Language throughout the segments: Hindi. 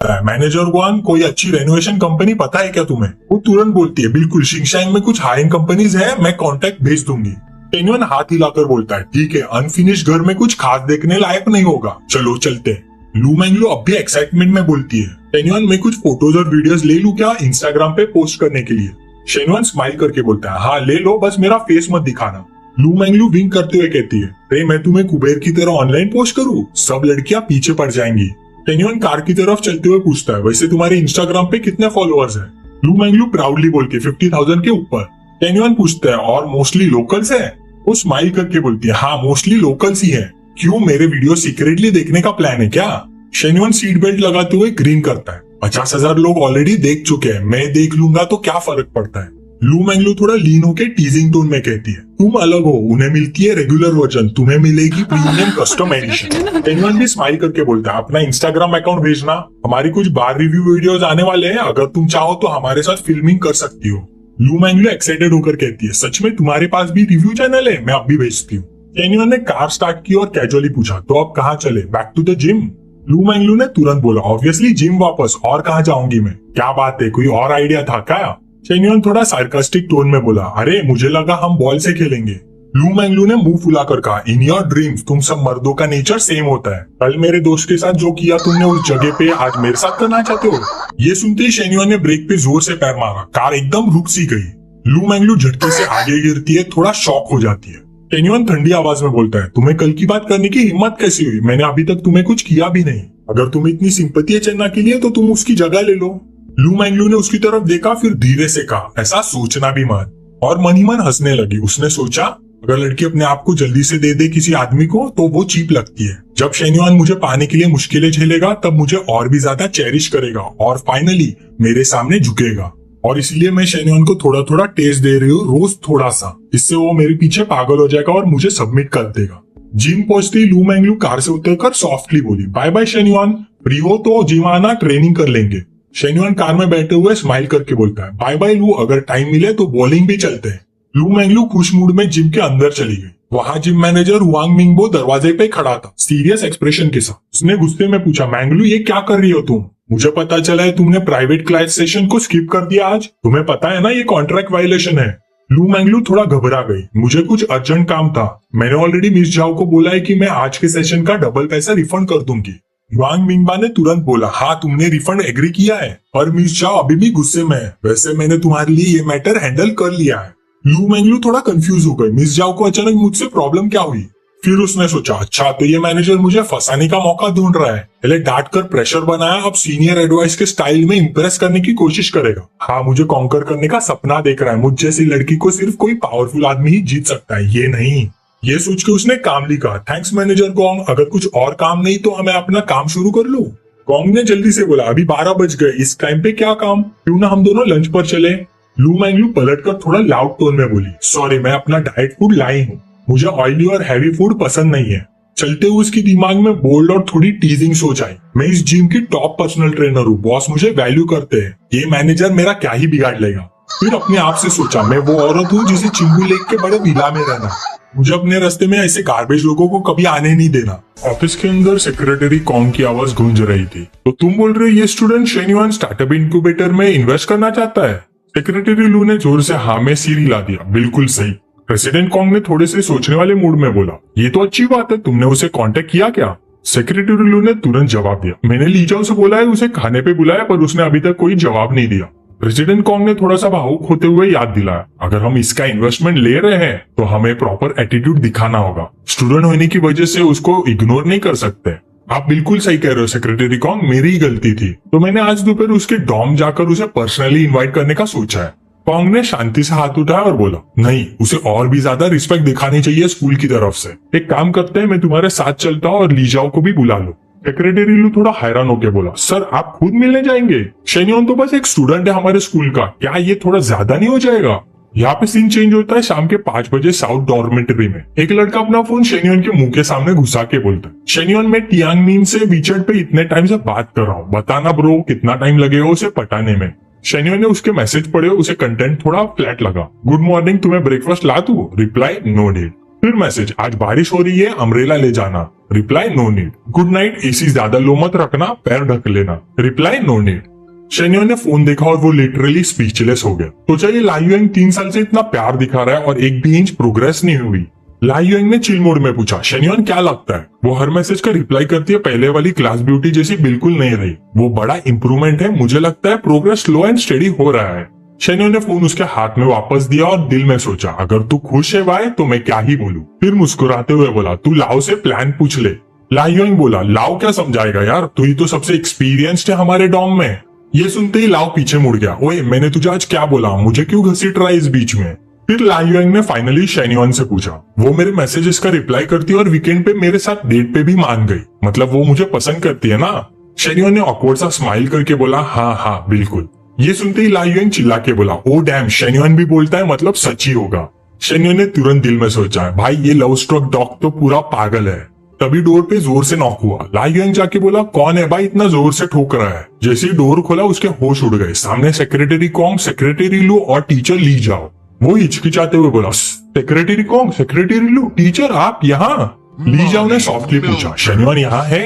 मैनेजर वन कोई अच्छी रेनोवेशन कंपनी पता है क्या तुम्हें? वो तुरंत बोलती है बिल्कुल, शिंगशांग में कुछ हाई एंड कंपनीज है, मैं कांटेक्ट भेज दूंगी। टेन्युअन हाथ हिलाकर बोलता है ठीक है, अनफिनिश घर में कुछ खास देखने लायक नहीं होगा, चलो चलते हैं। लू मैंगलू अब भी एक्साइटमेंट में बोलती है टेन्युअन मैं कुछ फोटोज और वीडियोस ले लूं क्या इंस्टाग्राम पे पोस्ट करने के लिए? शेन्युअन स्माइल करके बोलता है हाँ ले लो, बस मेरा फेस मत दिखाना। लू मैंगलू विंक करते हुए कहती है अरे मैं तुम्हें कुबेर की तरह ऑनलाइन पोस्ट करूँ, सब लड़कियां पीछे पड़ जाएंगी। टेन्युअन कार की तरफ चलते हुए पूछता है वैसे तुम्हारे इंस्टाग्राम पे कितने फॉलोअर्स हैं? लू मैंगलू प्राउडली बोलती है 50,000 के ऊपर। टेन्युअन पूछता है और मोस्टली लोकल्स है? वो स्माइल करके बोलती है हाँ मोस्टली लोकल्स ही है। क्यों, मेरे वीडियो सीक्रेटली देखने का प्लान है क्या? शेन्युअन सीट बेल्ट लगाते हुए ग्रीन करता है 50,000 लोग ऑलरेडी देख चुके हैं, मैं देख लूंगा तो क्या फर्क पड़ता है। लू मैंगलू थोड़ा लीन होके टीजिंग टोन में कहती है तुम अलग हो, उन्हें मिलती है रेगुलर वर्जन, तुम्हें मिलेगी प्रीमियम कस्टम एडिशन। टेन्युअन भी स्माइल करके बोलता है अपना इंस्टाग्राम अकाउंट भेजना, हमारी कुछ बार रिव्यू वीडियोस आने वाले हैं, अगर तुम चाहो तो हमारे साथ फिल्मिंग कर सकती हो। लू मैंगलू एक्साइटेड होकर कहती है सच में तुम्हारे पास भी रिव्यू चैनल है, मैं अब भी भेजती हूँ। टेन्युअन ने कार स्टार्ट की और कैजुअली पूछा तो अब कहाँ चले, बैक टू द जिम? लू मैंगलू ने तुरंत बोला ऑब्वियसली जिम वापस, और कहाँ जाऊंगी मैं? क्या बात है, कोई और आइडिया था क्या? टेन्युअन थोड़ा सार्कास्टिक टोन में बोला अरे मुझे लगा हम बॉल से खेलेंगे। लू मैंगलू ने मुंह फुलाकर कहा इन योर ड्रीम्स तुम सब मर्दों का नेचर सेम होता है, कल मेरे दोस्त के साथ जो किया तुमने उस जगह पे आज मेरे साथ करना चाहते हो? ये सुनते ही टेन्युअन ने ब्रेक पे जोर से पैर मारा, कार एकदम रुक सी गई। लू मैंगलू झटके से आगे गिरती है, थोड़ा शॉक हो जाती है। टेन्युअन ठंडी आवाज में बोलता है तुम्हें कल की बात करने की हिम्मत कैसी हुई, मैंने अभी तक तुम्हें कुछ किया भी नहीं, अगर तुम्हें इतनी सिंपैथी है चन्ना के लिए तो तुम उसकी जगह ले लो। लू मैंगलू ने उसकी तरफ देखा, फिर धीरे से कहा ऐसा सोचना भी मत, और मन ही मन हंसने लगी। उसने सोचा अगर लड़की अपने आप को जल्दी से दे दे किसी आदमी को तो वो चीप लगती है, जब टेन्युअन मुझे पाने के लिए मुश्किलें झेलेगा तब मुझे और भी ज्यादा चेरिश करेगा और फाइनली मेरे सामने झुकेगा, और इसलिए मैं टेन्युअन को थोड़ा थोड़ा टेस्ट दे रही हूँ रोज थोड़ा सा, इससे वो मेरे पीछे पागल हो जाएगा और मुझे सबमिट कर देगा। जिम पहुंचते ही लू मैंगलू कार से उतरकर सॉफ्टली बोली बाय बाय टेन्युअन, फ्री हो तो जिम आना, ट्रेनिंग कर लेंगे। टेन्युअन कार में बैठे हुए स्माइल करके बोलता है बाय बाय लू, अगर टाइम मिले तो बॉलिंग भी चलते हैं। लू मैंगलू खुश मूड में जिम के अंदर चली गई। वहां जिम मैनेजर वांग मिंगबो दरवाजे पे खड़ा था, सीरियस एक्सप्रेशन के साथ। उसने गुस्से में पूछा मैंगलू ये क्या कर रही हो तुम? मुझे पता चला है तुमने प्राइवेट क्लास सेशन को स्किप कर दिया आज, तुम्हें पता है ना ये कॉन्ट्रैक्ट वायलेशन है। लू मैंगलू थोड़ा घबरा गई, मुझे कुछ अर्जेंट काम था, मैंने ऑलरेडी मिस जाओ को बोला है कि मैं आज के सेशन का डबल पैसा रिफंड कर दूंगी। वांग मिंगबा ने तुरंत बोला हाँ तुमने रिफंड एग्री किया है, पर मिस जाओ अभी भी गुस्से में है, वैसे मैंने तुम्हारे लिए ये मैटर हैंडल कर लिया है। लू मैंगलू थोड़ा कंफ्यूज हो गई, मिस जाओ को अचानक मुझसे प्रॉब्लम क्या हुई? फिर उसने सोचा अच्छा तो ये मैनेजर मुझे फंसाने का मौका ढूंढ रहा है, पहले डांट कर प्रेशर बनाया, अब सीनियर एडवाइस के स्टाइल में इंप्रेस करने की कोशिश करेगा। हाँ मुझे कॉन्कर करने का सपना देख रहा है, मुझ जैसी लड़की को सिर्फ कोई पावरफुल आदमी ही जीत सकता है, ये नहीं। ये सोच के उसने कामली कहा थैंक्स मैनेजर गोंग, अगर कुछ और काम नहीं तो मैं अपना काम शुरू कर लूं। गोंग ने जल्दी से बोला अभी 12 बज गए, इस टाइम पे क्या काम, क्यों ना हम दोनों लंच पर चले। लू मैंगलू पलटकर थोड़ा लाउड टोन में बोली सॉरी मैं अपना डाइट फूड लाई हूँ, मुझे ऑयली और हैवी फूड पसंद नहीं है। चलते हुए उसके दिमाग में बोल्ड और थोड़ी टीजिंग सोच आई, मैं इस जिम की टॉप पर्सनल ट्रेनर हूँ, बॉस मुझे वैल्यू करते हैं, ये मैनेजर मेरा क्या ही बिगाड़ लेगा। फिर अपने आप से सोचा मैं वो औरत हूँ जिसे चिंगू लेक के बड़े विला में रहना, मुझे अपने रास्ते में ऐसे गार्बेज लोगों को कभी आने नहीं देना। ऑफिस के अंदर सेक्रेटरी कॉन्ग की आवाज गूंज रही थी, तो तुम बोल रहे ये स्टूडेंट टेन्युअन स्टार्टअप इनक्यूबेटर में इन्वेस्ट करना चाहता है? सेक्रेटरी लू ने जोर से हाँ में सिर हिला दिया, बिल्कुल सही। प्रेसिडेंट कॉन्ग ने थोड़े से सोचने वाले मूड में बोला ये तो अच्छी बात है, तुमने उसे कांटेक्ट किया क्या? सेक्रेटरी लू ने तुरंत जवाब दिया मैंने लीजाओ से बोला है, उसे खाने पे बुलाया, पर उसने अभी तक कोई जवाब नहीं दिया। प्रेसिडेंट कॉन्ग ने थोड़ा सा भावुक होते हुए याद दिलाया अगर हम इसका इन्वेस्टमेंट ले रहे हैं तो हमें प्रॉपर एटीट्यूड दिखाना होगा, स्टूडेंट होने की वजह से उसको इग्नोर नहीं कर सकते। आप बिल्कुल सही कह रहे हो सेक्रेटरी कॉन्ग, मेरी ही गलती थी, तो मैंने आज दोपहर उसके डॉम जाकर उसे पर्सनली इनवाइट करने का सोचा है। कॉन्ग ने शांति से हाथ उठाया और बोला नहीं, उसे और भी ज्यादा रिस्पेक्ट दिखानी चाहिए स्कूल की तरफ से। एक काम करते हैं, मैं तुम्हारे साथ चलता हूँ और लीजाओ को भी बुला लो। सेक्रेटरी लू थोड़ा हैरान होकर बोला सर आप खुद मिलने जाएंगे? टेन्युअन तो बस एक स्टूडेंट है हमारे स्कूल का, क्या ये थोड़ा ज्यादा नहीं हो जाएगा? यहाँ पे सीन चेंज होता है शाम के 5 बजे साउथ डॉर्मेटरी में। एक लड़का अपना फोन टेन्युअन के मुंह के सामने घुसा के बोलता है टेन्युअन मैं टियांगमिन से वीचैट पे इतने टाइम से बात कर रहा हूँ, बताना ब्रो कितना टाइम लगेगा उसे पटाने में। टेन्युअन ने उसके मैसेज पढ़े, उसे कंटेंट थोड़ा फ्लैट लगा। गुड मॉर्निंग, तुम्हें ब्रेकफास्ट ला दूं? Reply no deed. फिर मैसेज, आज बारिश हो रही है, अम्ब्रेला ले जाना। Reply, no need. Good night, AC ज्यादा लो मत रखना, पैर ढक लेना। Reply, no need. शेन्योन ने फोन देखा और वो लिटरली स्पीचलेस हो गया। सोचा ये लाइयुएंग 3 साल से इतना प्यार दिखा रहा है और एक भी इंच प्रोग्रेस नहीं हुई। लाइयुएंग ने चिल मोड में पूछा, शेन्योन क्या लगता है? वो हर मैसेज का रिप्लाई करती है, पहले वाली क्लास ब्यूटी जैसी बिल्कुल नहीं रही, वो बड़ा इंप्रूवमेंट है, मुझे लगता है प्रोग्रेस स्लो एंड स्टेडी हो रहा है। शेन्योन ने फोन उसके हाथ में वापस दिया और दिल में सोचा, अगर तू खुश है भाई तो मैं क्या ही बोलूं। फिर मुस्कुराते हुए बोला, तू लाओ से प्लान पूछ ले। लाइयुएंग बोला, लाओ क्या समझाएगा यार, तू ही तो सबसे एक्सपीरियंस्ड है हमारे डॉम में। ये सुनते ही लाओ पीछे मुड़ गया, ओए मैंने तुझे आज क्या बोला, मुझे क्यों घसीट रहा है इस बीच में। फिर लाइयुएंग ने फाइनली शेन्योन से पूछा, वो मेरे मैसेजेस का रिप्लाई करती है और वीकेंड पे मेरे साथ डेट पे भी मान गई, मतलब वो मुझे पसंद करती है ना। शेन्योन ने ऑकवर्ड सा स्माइल करके बोला, हाँ हाँ बिल्कुल। ये सुनते ही लाइयुएंग चिल्ला के बोला, ओ डैम, शेन्योन भी बोलता है, मतलब सच ही होगा। शेन्योन ने तुरंत दिल में सोचा, भाई ये लव स्ट्रोक डॉग तो पूरा पागल है। तभी डोर पे जोर से नॉक हुआ। लाइयुएंग जाके बोला, कौन है भाई इतना जोर से ठोक रहा है। जैसे ही डोर खोला उसके होश उड़ गए। सामने सेक्रेटरी कॉन्ग, सेक्रेटरी लू और टीचर ली जाओ। वो हिचकिचाते हुए बोला, सेक्रेटरी कॉन्ग, सेक्रेटरी लू, टीचर आप यहाँ? ली जाओ ने सॉफ्टली पूछा, शेन्योन यहाँ है?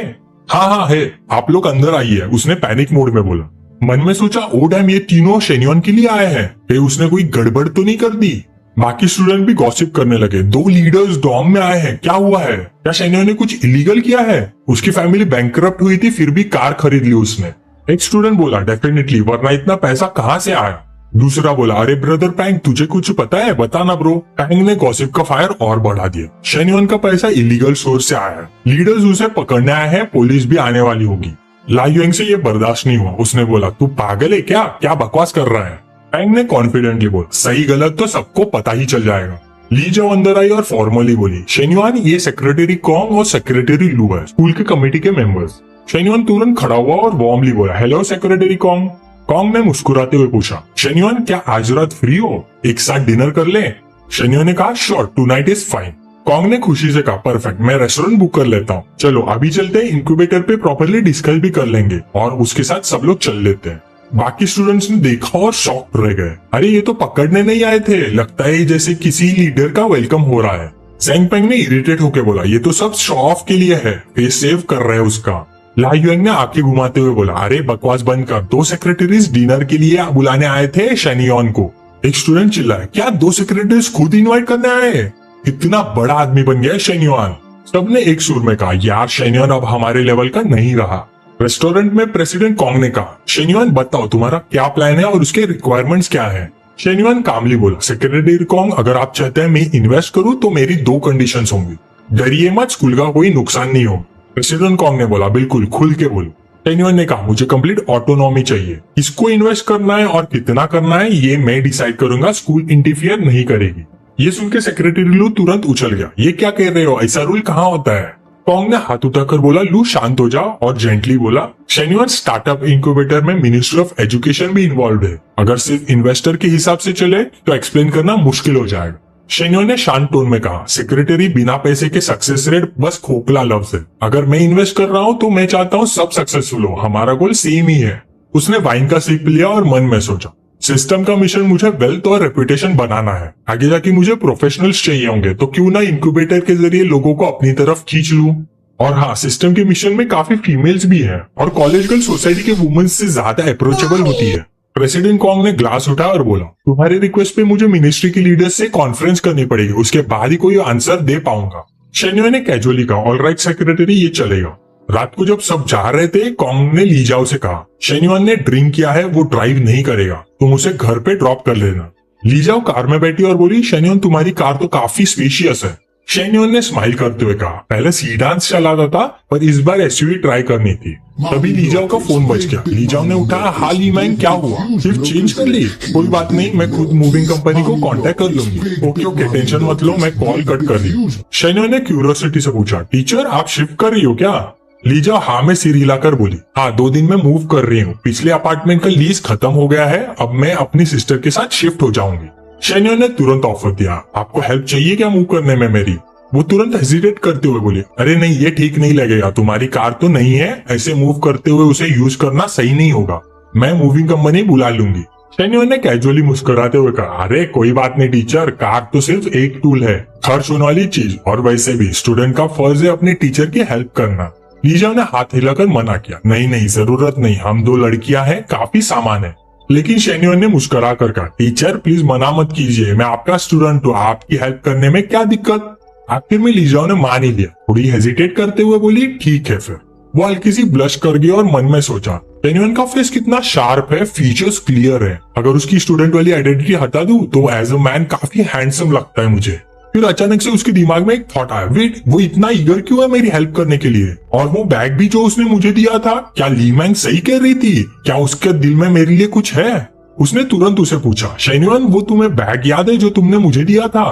हाँ हाँ है, आप लोग अंदर आइए, उसने पैनिक मोड में बोला। मन में सोचा, ओ डैम, ये तीनों शेन्योन के लिए आए हैं, कहीं उसने कोई गड़बड़ तो नहीं कर दी। बाकी स्टूडेंट भी गॉसिप करने लगे, 2 लीडर्स डॉम में आए हैं, क्या हुआ है? क्या शेन्योन ने कुछ इलीगल किया है? उसकी फैमिली बैंकरप्ट हुई थी फिर भी कार खरीद ली उसने। एक स्टूडेंट बोला, डेफिनेटली, वरना इतना पैसा कहाँ से आया? दूसरा बोला, अरे ब्रदर पैंग, तुझे कुछ पता है, बताना ब्रो। पैंग ने गॉसिप का फायर और बढ़ा दिया, शेन्योन का पैसा इलीगल सोर्स से आया है, लीडर्स उसे पकड़ने आए हैं, पुलिस भी आने वाली होगी। लाइयुएंग से ये बर्दाश्त नहीं हुआ, उसने बोला, तू पागल है क्या, क्या बकवास कर रहा है? पैंग ने कॉन्फिडेंटली बोला, सही गलत तो सबको पता ही चल जाएगा। ली जाओ अंदर आई और फॉर्मली बोली, शेन्योन, ये सेक्रेटरी कॉन्ग और सेक्रेटरी लू है, स्कूल के कमेटी के मेंबर्स। शेन्योन तुरंत खड़ा हुआ और वार्मली बोला, हेलो सेक्रेटरी कॉन्ग। कॉन्ग ने मुस्कुराते हुए पूछा, शेन्योन क्या आज रात फ्री हो, एक साथ डिनर कर ले? शेन्योन ने कहा, sure, tonight is fine. Kong ने खुशी से कहा, परफेक्ट, मैं रेस्टोरेंट बुक कर लेता हूँ, चलो अभी चलते हैं, इंक्यूबेटर पे प्रॉपरली डिस्कस भी कर लेंगे और उसके साथ सब लोग चल लेते हैं। बाकी स्टूडेंट्स ने देखा और शॉक रह गए, अरे ये तो पकड़ने नहीं आए थे, लगता है जैसे किसी लीडर का वेलकम हो रहा है। सेंग पेंग ने इरिटेट होकर बोला, ये तो सब शो ऑफ के लिए है, फेस सेव कर रहे हैं उसका। लाइयुएंग ने आंखें घुमाते हुए बोला, अरे बकवास बंद कर, 2 सेक्रेटरीज डिनर के लिए बुलाने आए थे शेन्योन को। एक स्टूडेंट चिल्लाया, क्या 2 सेक्रेटरीज खुद इनवाइट करने आए? इतना बड़ा आदमी बन गया शेन्योन। सबने एक सुर में कहा, यार शेन्योन अब हमारे लेवल का नहीं रहा। रेस्टोरेंट में प्रेसिडेंट कॉन्ग ने कहा, शेन्योन बताओ तुम्हारा क्या प्लान है और उसके रिक्वायरमेंट्स क्या है? शेन्योन कामली बोला, सेक्रेटरी कॉन्ग, अगर आप चाहते हैं मैं इन्वेस्ट करूं तो मेरी 2 कंडीशंस होंगी, डरिए मत, स्कूल का कोई नुकसान नहीं हो। प्रेसिडेंट कॉन्ग ने बोला, बिल्कुल, खुल के बोलो। शेन्योन ने कहा, मुझे कंप्लीट ऑटोनॉमी चाहिए, किसको इन्वेस्ट करना है और कितना करना है ये मैं डिसाइड करूंगा, स्कूल इंटरफियर नहीं करेगी। ये सुन के सेक्रेटरी लू तुरंत उछल गया, ये क्या कह रहे हो, ऐसा रूल कहाँ होता है? कॉन्ग ने हाथ उठाकर बोला, लू शांत हो जाओ, और जेंटली बोला, शेन्योन स्टार्टअप इंक्यूबेटर में मिनिस्ट्री ऑफ एजुकेशन भी इन्वॉल्व है, अगर सिर्फ इन्वेस्टर के हिसाब से चले तो एक्सप्लेन करना मुश्किल हो जाएगा। शेन्योन ने शांत टोन में कहा, सेक्रेटरी, बिना पैसे के सक्सेस रेट बस खोखला लफ्ज है, अगर मैं इन्वेस्ट कर रहा हूँ तो मैं चाहता हूँ सब सक्सेसफुल हो, हमारा गोल सेम ही है। उसने वाइन का सिप लिया और मन में सोचा, सिस्टम का मिशन मुझे वेल्थ और रेपुटेशन बनाना है, आगे जाके मुझे प्रोफेशनल्स चाहिए होंगे, तो क्यों ना इंक्यूबेटर के जरिए लोगों को अपनी तरफ खींच लूं। और हाँ, सिस्टम के मिशन में काफी फीमेल्स भी हैं और कॉलेज गर्ल सोसाइटी के वुमेन्स से ज्यादा अप्रोचेबल होती है। प्रेसिडेंट कॉन्ग ने ग्लास उठाया और बोला, तुम्हारे रिक्वेस्ट पे मुझे मिनिस्ट्री के लीडर्स से कॉन्फ्रेंस करनी पड़ेगी, उसके बाद ही कोई आंसर दे पाऊंगा। शेन्योन ने कैजुअली कहा, ऑलराइट सेक्रेटरी, ये चलेगा। रात को जब सब जा रहे थे, कॉन्ग ने ली जाओ से कहा, शेन्योन ने ड्रिंक किया है, वो ड्राइव नहीं करेगा, तुम उसे घर पे ड्रॉप कर लेना। ली जाओ कार में बैठी और बोली, शेन्योन तुम्हारी कार तो काफी स्पेशियस है। शेन्योन ने स्माइल करते हुए कहा, पहले सीडान चलाता था पर इस बार एसयूवी ट्राई करनी थी। तभी लीजाओ का फोन बज गया। लीजाओ ने उठाया, हाल ही मैन क्या हुआ, सिर्फ चेंज कर ली? कोई बात नहीं, मैं खुद मूविंग कंपनी को कांटेक्ट कर लूंगी। ओके ओके, टेंशन मत लो, मैं कॉल कट कर दी। शेन्योन ने क्यूरियोसिटी से पूछा, टीचर आप शिफ्ट कर रही हो क्या? लीजाओ हाँ में सिर हिलाकर बोली, हाँ 2 दिन में मूव कर रही हूँ, पिछले अपार्टमेंट का लीज खत्म हो गया है, अब मैं अपनी सिस्टर के साथ शिफ्ट हो जाऊंगी। शेन्योन ने तुरंत ऑफर दिया, आपको हेल्प चाहिए क्या मूव करने में मेरी? वो तुरंत हेजिटेट करते हुए बोले, अरे नहीं ये ठीक नहीं लगेगा, तुम्हारी कार तो नहीं है, ऐसे मूव करते हुए उसे यूज करना सही नहीं होगा, मैं मूविंग कंपनी बुला लूंगी। शेन्युअन ने कैजुअली मुस्कुराते हुए कहा, अरे कोई बात नहीं टीचर, कार तो सिर्फ एक टूल है, खर्च होने वाली चीज, और वैसे भी स्टूडेंट का फर्ज है अपने टीचर की हेल्प करना। लीजाओ ने हाथ हिलाकर मना किया, नहीं नहीं जरूरत नहीं, हम दो लड़कियां हैं, काफी सामान है। लेकिन शेन्युअन ने मुस्कुरा कर कहा, टीचर प्लीज मना मत कीजिए, मैं आपका स्टूडेंट हूँ, आपकी हेल्प करने में क्या दिक्कत। आखिर में लीजाओ ने मान ही लिया। थोड़ी हेजिटेट करते हुए बोली, ठीक है फिर। वो हल्की सी ब्लश कर गई और मन में सोचा, शेन्युअन का फेस कितना शार्प है, फीचर्स क्लियर है, अगर उसकी स्टूडेंट वाली आइडेंटिटी हटा दूं तो एज अ मैन काफी हैंडसम लगता है मुझे। फिर अचानक से उसके दिमाग में एक थॉट आया, वेट, वो इतना ईगर क्यों है मेरी हेल्प करने के लिए, और वो बैग भी जो उसने मुझे दिया था, क्या ली मैंग सही कह रही थी, क्या उसके दिल में मेरे लिए कुछ है। उसने तुरंत उसे पूछा, शेन्युअन वो तुम्हें बैग याद है जो तुमने मुझे दिया था।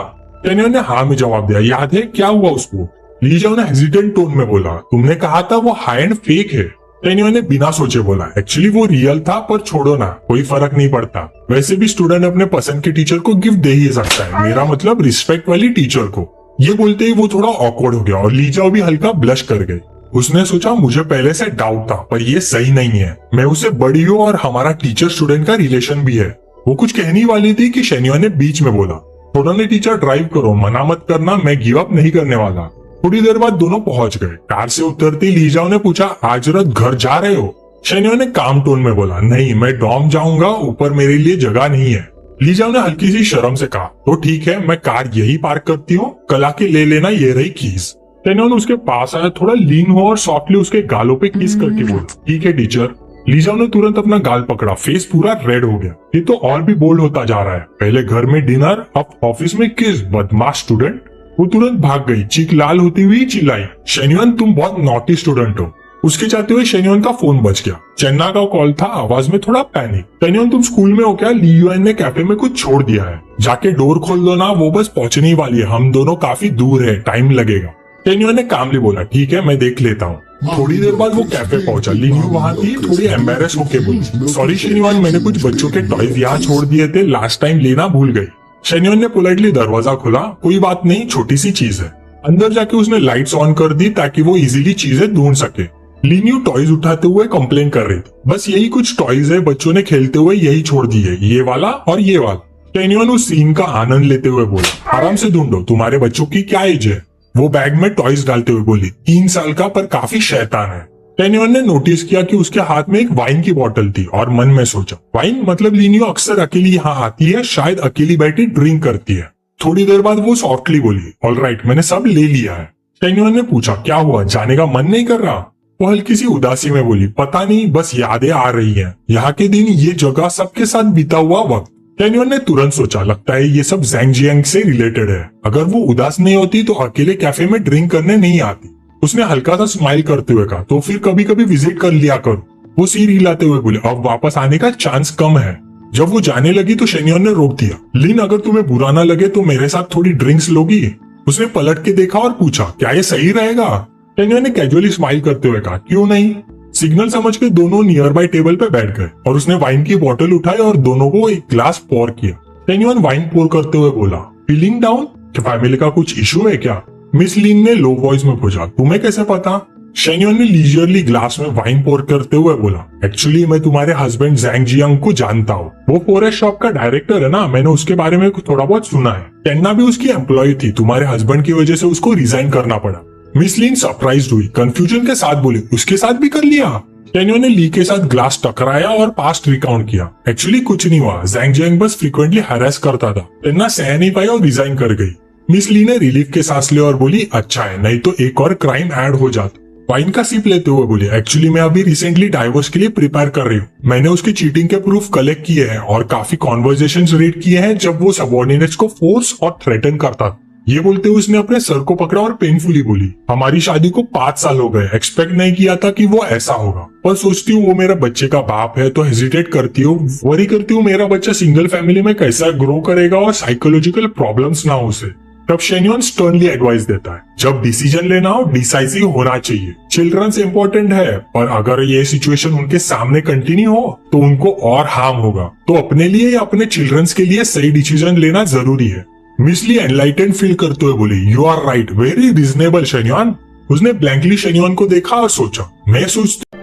शेन्युअन ने हाँ में जवाब दिया, याद है, क्या हुआ उसको। लीजाओ ने हेजिटेंट टोन में बोला, तुमने कहा था वो हाई एंड फेक है। शेन्युअन ने बिना सोचे बोला, एक्चुअली वो रियल था, पर छोड़ो ना, कोई फर्क नहीं पड़ता, वैसे भी स्टूडेंट अपने पसंद के टीचर को गिफ्ट दे ही सकता है, मेरा मतलब रिस्पेक्ट वाली टीचर को। ये बोलते ही वो थोड़ा ऑकवर्ड हो गया और लीजाओ भी हल्का ब्लश कर गई। उसने सोचा, मुझे पहले से डाउट था, पर ये सही नहीं है, मैं उससे बड़ी हूँ और हमारा टीचर स्टूडेंट का रिलेशन भी है। वो कुछ कहने वाली थी कि शेन्युअन ने बीच में बोला, थोड़ा ने टीचर ड्राइव करो, मना मत करना, मैं गिव अप नहीं करने वाला। थोड़ी देर बाद दोनों पहुंच गए। कार से उतरते लीजाओ ने पूछा, आज रात घर जा रहे हो। शेन्युअन ने काम टोन में बोला, नहीं, मैं डॉम जाऊंगा, ऊपर मेरे लिए जगह नहीं है। लीजाओ ने हल्की सी शर्म से कहा, तो ठीक है, मैं कार यही पार्क करती हूँ, कल आके ले लेना, ये रही कीज। शेन्युअन उसके पास आया, थोड़ा लीन हुआ और सॉफ्टली उसके गालों पे किस करके बोला, ठीक है टीचर। लीजाओ ने तुरंत अपना गाल पकड़ा, फेस पूरा रेड हो गया। ये तो और भी बोल्ड होता जा रहा है, पहले घर में डिनर, अब ऑफिस में किस, बदमाश स्टूडेंट। वो तुरंत भाग गई, चीख लाल होती हुई चिल्लाई, शेन्युअन तुम बहुत नॉटी स्टूडेंट हो। उसके जाते हुए शेन्युअन का फोन बज गया। चन्ना का कॉल था, आवाज में थोड़ा पैनिक। शेन्युअन तुम स्कूल में हो क्या, लीयुएन ने कैफे में कुछ छोड़ दिया है, जाके डोर खोल दो ना, वो बस पहुंचने ही वाली है, हम दोनों काफी दूर है, टाइम लगेगा। शेन्युअन ने कामली बोला, ठीक है, मैं देख लेता हूँ। थोड़ी देर बाद वो कैफे पहुंचा। लीन्यू वहां थी, थोड़ी एम्बेरस होके बोली, सॉरी शेन्युअन, मैंने कुछ बच्चों के टॉयज यहाँ छोड़ दिए थे, लास्ट टाइम लेना भूल गई। शेन्युअन ने पोलाइटली दरवाजा खोला, कोई बात नहीं, छोटी सी चीज है। अंदर जाके उसने लाइट्स ऑन कर दी ताकि वो इजीली चीजें ढूंढ सके। लीन्यू टॉयज उठाते हुए कंप्लेन कर रही थी, बस यही कुछ टॉयज है, बच्चों ने खेलते हुए यही छोड़ दिए, ये वाला और ये वाला। शेन्युअन उस सीन का आनंद लेते हुए बोला, आराम से ढूंढो, तुम्हारे बच्चों की क्या एज है। वो बैग में टॉयज डालते हुए बोली, 3 साल का, पर काफी शैतान है। शेन्युअन ने नोटिस किया कि उसके हाथ में एक वाइन की बोतल थी और मन में सोचा, वाइन मतलब लीन्यू अक्सर अकेली यहाँ आती है, शायद अकेली बैठी ड्रिंक करती है। थोड़ी देर बाद वो सॉफ्टली बोली, ऑलराइट, मैंने सब ले लिया है। शेन्युअन ने पूछा, क्या हुआ, जाने का मन नहीं कर रहा। वो हल्की सी उदासी में बोली, पता नहीं, बस यादें आ रही हैं, यहाँ के दिन, ये जगह, सबके साथ बीता हुआ वक्त। शेन्युअन ने तुरंत सोचा, लगता है ये सब ज़ैंग से रिलेटेड है, अगर वो उदास नहीं होती तो अकेले कैफे में ड्रिंक करने नहीं आती। उसने हल्का सा स्माइल करते हुए कहा, तो फिर कभी कभी विजिट कर लिया करो। वो सिर हिलाते हुए बोले, अब वापस आने का चांस कम है। जब वो जाने लगी तो शेन्युअन ने रोक दिया, लिन, अगर तुम्हें बुरा ना लगे तो मेरे साथ थोड़ी ड्रिंक्स लोगी। उसने पलट के देखा और पूछा, क्या ये सही रहेगा। शेन्युअन ने कैजुअली स्माइल करते हुए कहा, क्यों नहीं। सिग्नल समझ के दोनों नियर बाय टेबल पे बैठ गए और उसने वाइन की बोतल उठाई और दोनों को एक ग्लास पोर किया। शेन्युअन वाइन पोर करते हुए बोला, फीलिंग डाउन, फैमिली का कुछ इशू है क्या। मिस लिन ने लो वॉइस में पूछा, तुम्हें कैसे पता। शेन्युअन ने लीजरली ग्लास में वाइन पोर करते हुए बोला, एक्चुअली मैं तुम्हारे हस्बैंड ज़ैंग जियांग को जानता हूँ, वो फॉरेस्ट शॉप का डायरेक्टर है ना, मैंने उसके बारे में थोड़ा बहुत सुना है। चन्ना भी उसकी एम्प्लॉय थी, तुम्हारे हस्बैंड की वजह से उसको रिजाइन करना पड़ा। मिस लिन सरप्राइज हुई, कंफ्यूजन के साथ बोली, उसके साथ भी कर लिया। शेन्युअन ने ली के साथ ग्लास टकराया और पास्ट रिकाउंट किया। एक्चुअली कुछ नहीं हुआ, ज़ैंग जियांग बस फ्रीक्वेंटली हैरेस करता था, चन्ना सह नहीं पाई और रिजाइन कर गई। मिस ली ने रिलीफ के सांस लिया और बोली, अच्छा है, नहीं तो एक और क्राइम ऐड हो जाता। वाइन का सिप लेते हुए बोली, एक्चुअली मैं अभी रिसेंटली डाइवोर्स के लिए प्रिपेयर कर रही हूँ, मैंने उसकी चीटिंग के प्रूफ कलेक्ट किए हैं और काफी कॉन्वर्सेशंस रीड किए हैं जब वो सबऑर्डिनेट्स को फोर्स और थ्रेटन करता था। ये बोलते हुए उसने अपने सर को पकड़ा और पेनफुली बोली, हमारी शादी को 5 साल हो गए, एक्सपेक्ट नहीं किया था कि वो ऐसा होगा, पर सोचती हूँ वो मेरा बच्चे का बाप है तो हेजिटेट करती हूँ, वरी करती हूँ मेरा बच्चा सिंगल फैमिली में कैसा ग्रो करेगा और साइकोलॉजिकल प्रॉब्लम्स ना हो उसे। तब शेन्युअन स्टर्नली एडवाइस देता है, जब डिसीजन लेना हो डिसाइसिव होना चाहिए, चिल्ड्रंस इंपॉर्टेंट है, पर अगर ये सिचुएशन उनके सामने कंटिन्यू हो तो उनको और हार्म होगा, तो अपने लिए या अपने चिल्ड्रंस के लिए सही डिसीजन लेना जरूरी है। मिस ली एनलाइटेंड फील करते हुए बोली, you are right, very reasonable Shenyuan. उसने ब्लैंकली शेन्युअन को देखा और सोचा, मैं सोचती